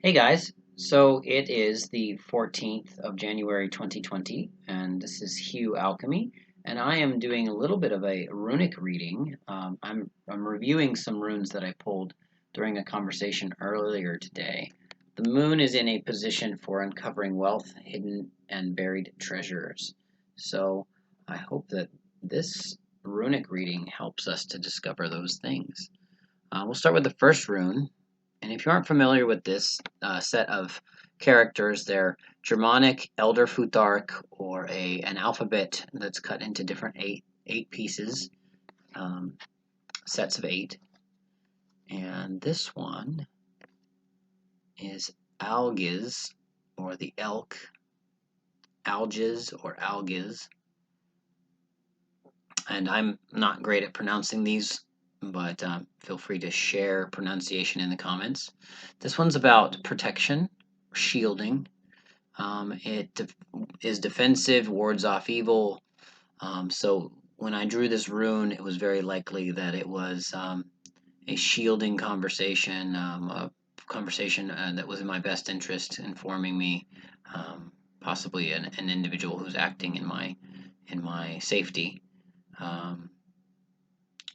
Hey guys, so it is the 14th of January 2020, and this is Hugh Alkemi, and I am doing a little bit of a runic reading. I'm reviewing some runes that I pulled during a conversation earlier today. The moon is in a position for uncovering wealth, hidden and buried treasures. So I hope that this runic reading helps us to discover those things. We'll start with the first rune. And if you aren't familiar with this set of characters, they're Germanic Elder Futhark, or an alphabet that's cut into different eight pieces, um, sets of eight. And this one is Algiz, or the elk, Algiz or Algiz. And I'm not great at pronouncing these, but feel free to share pronunciation in the comments. This one's about protection, shielding. It is defensive, wards off evil. So when I drew this rune, it was very likely that it was a shielding conversation, a conversation that was in my best interest, informing me, possibly an individual who's acting in my safety. Um,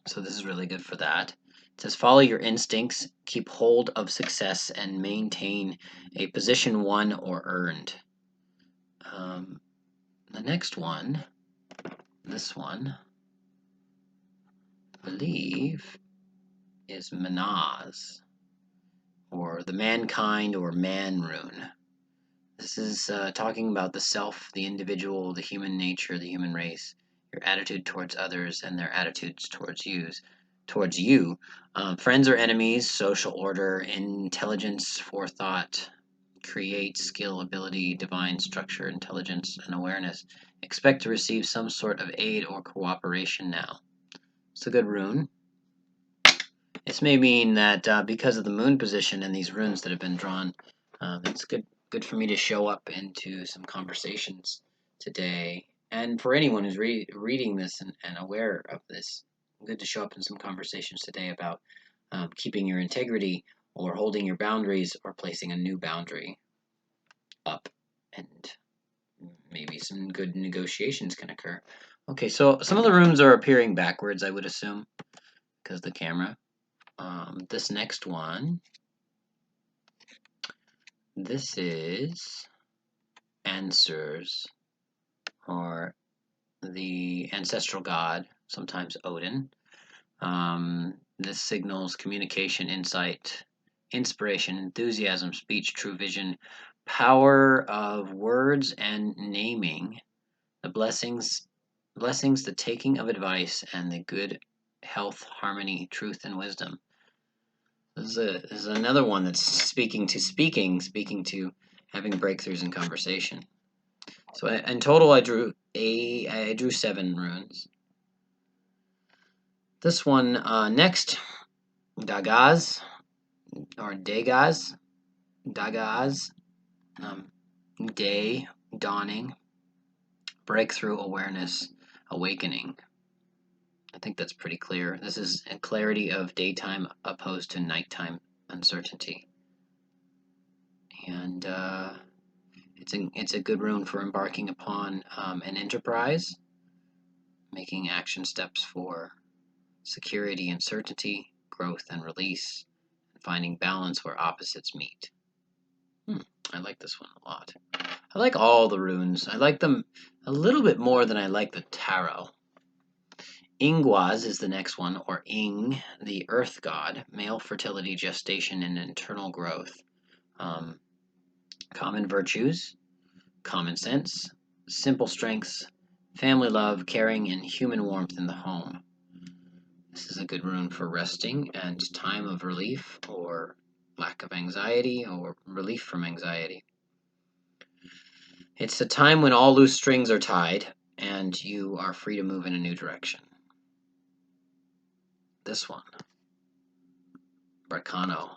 so this is really good for that. It says, follow your instincts, keep hold of success, and maintain a position won or earned. The next one, this one, I believe, is Manaz, or the mankind or man rune. This is talking about the self, the individual, the human nature, the human race, your attitude towards others, and their attitudes towards you. Friends or enemies, social order, intelligence, forethought, create, skill, ability, divine structure, intelligence, and awareness. Expect to receive some sort of aid or cooperation now. It's a good rune. This may mean that because of the moon position and these runes that have been drawn, it's good for me to show up into some conversations today. And for anyone who's reading this and aware of this, good to show up in some conversations today about keeping your integrity or holding your boundaries or placing a new boundary up, and maybe some good negotiations can occur. Okay, so some of the runes are appearing backwards, I would assume, because the camera. This next one, this is answers, or the ancestral god, sometimes Odin. This signals communication, insight, inspiration, enthusiasm, speech, true vision, power of words and naming, the blessings, the taking of advice, and the good health, harmony, truth, and wisdom. This is another one that's speaking to having breakthroughs in conversation. So in total, I drew 7 runes. This one next, Dagaz or Dagaz, day, dawning, breakthrough, awareness, awakening. I think that's pretty clear. This is a clarity of daytime opposed to nighttime uncertainty, and it's a good rune for embarking upon an enterprise, making action steps for security and certainty, growth and release, and finding balance where opposites meet. I like this one a lot. I like all the runes. I like them a little bit more than I like the tarot. Ingwaz is the next one, or Ing, the earth god, male fertility, gestation, and internal growth. Common virtues, common sense, simple strengths, family love, caring, and human warmth in the home. This is a good rune for resting and time of relief, or lack of anxiety, or relief from anxiety. It's a time when all loose strings are tied and you are free to move in a new direction. This one, Bracano,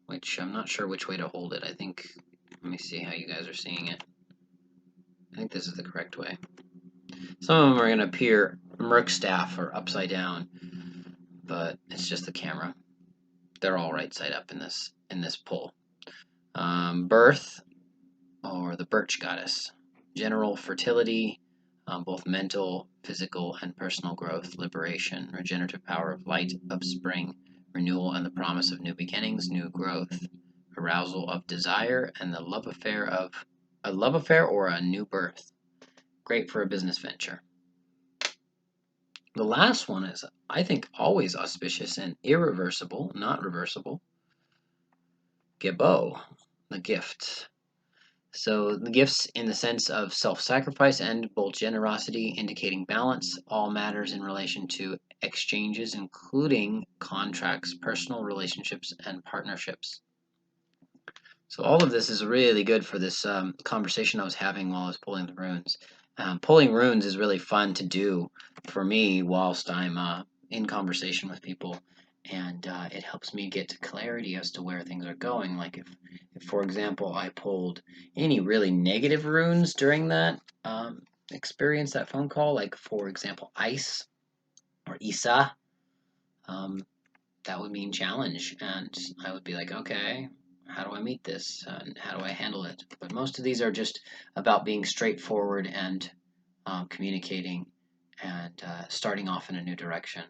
which I'm not sure which way to hold it. Let me see how you guys are seeing it. I think this is the correct way. Some of them are going to appear Merkstaff or upside down, but it's just the camera. they're all right side up in this pull. Birth, or the birch goddess. General fertility, both mental, physical, and personal growth, liberation, regenerative power of light, of spring, renewal, and the promise of new beginnings, new growth, arousal of desire, and the love affair of a love affair or a new birth. Great for a business venture. The last one is, I think, always auspicious and irreversible, not reversible. Gebo, the gift. So the gifts in the sense of self-sacrifice and bold generosity, indicating balance, all matters in relation to exchanges, including contracts, personal relationships, and partnerships. So all of this is really good for this conversation I was having while I was pulling the runes. Pulling runes is really fun to do for me whilst I'm in conversation with people, and it helps me get to clarity as to where things are going. Like if for example, I pulled any really negative runes during that experience, that phone call, like for example, ice or Isa, that would mean challenge, and I would be like, okay, how do I meet this and how do I handle it? But most of these are just about being straightforward and communicating and starting off in a new direction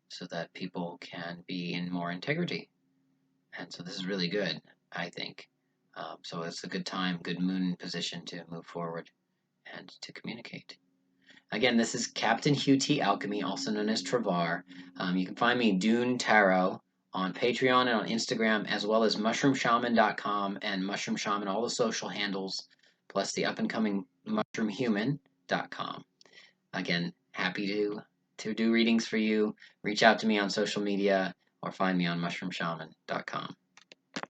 so that people can be in more integrity. And so this is really good, I think. So it's a good time, good moon position to move forward and to communicate. Again, this is Captain Hugh T. Alkemi, also known as Travar. You can find me Dune Tarot on Patreon and on Instagram, as well as mushroomshaman.com and Mushroom Shaman, all the social handles, plus the up-and-coming mushroomhuman.com. Again, happy to do readings for you. Reach out to me on social media or find me on mushroomshaman.com.